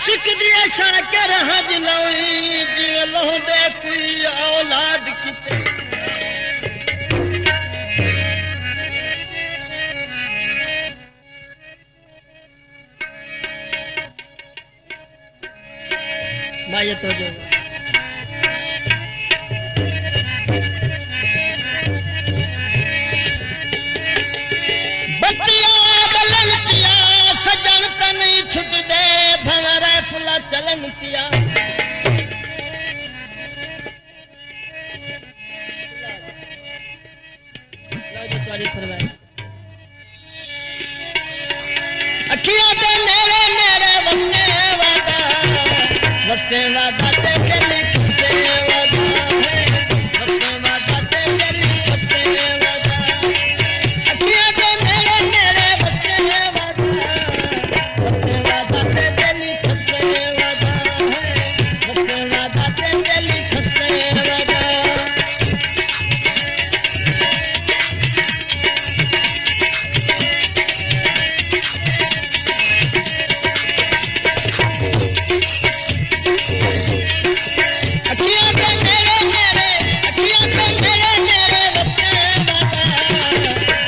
सिक दिए शड़कर हज नई जीवलों दे कोई औलाद किते भाई तो जो बतिया बलन किया सजन तन छुट दे भंवरा फुला चलन किया अखियां दे मेरे मेरे वस्ते वादा ते दिली खस्ते वादा है वस्ते वादा ते दिली खस्ते वादा अखियां दे मेरे मेरे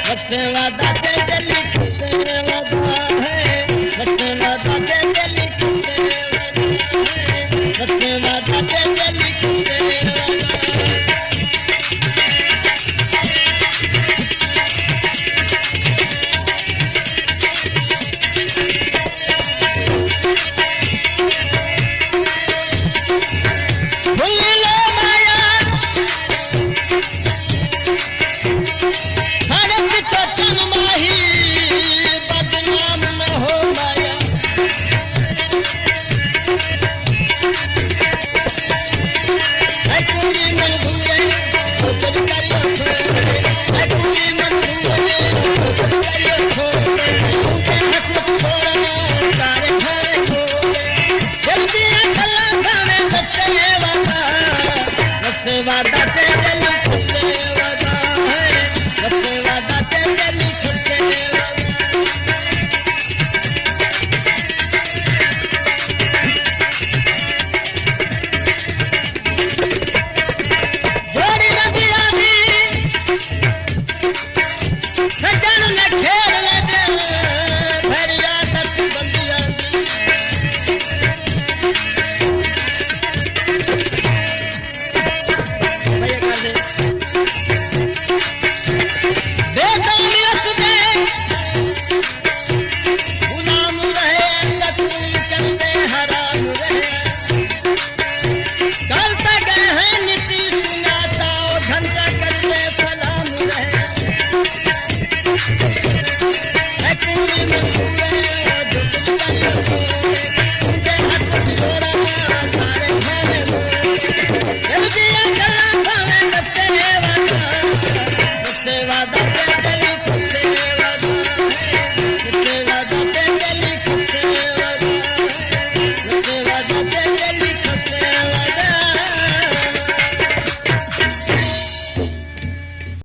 वस्ते वादा ते दिली खस्ते वादा है वस्ते वादा ते दिली खस्ते वादा वादा ते दिली खस्ते वादा है वस्ते वादा ते दिली खस्ते जोड़ी नदिया दी सजन ने खेल ले दे भरिया तक बंदिया Hey,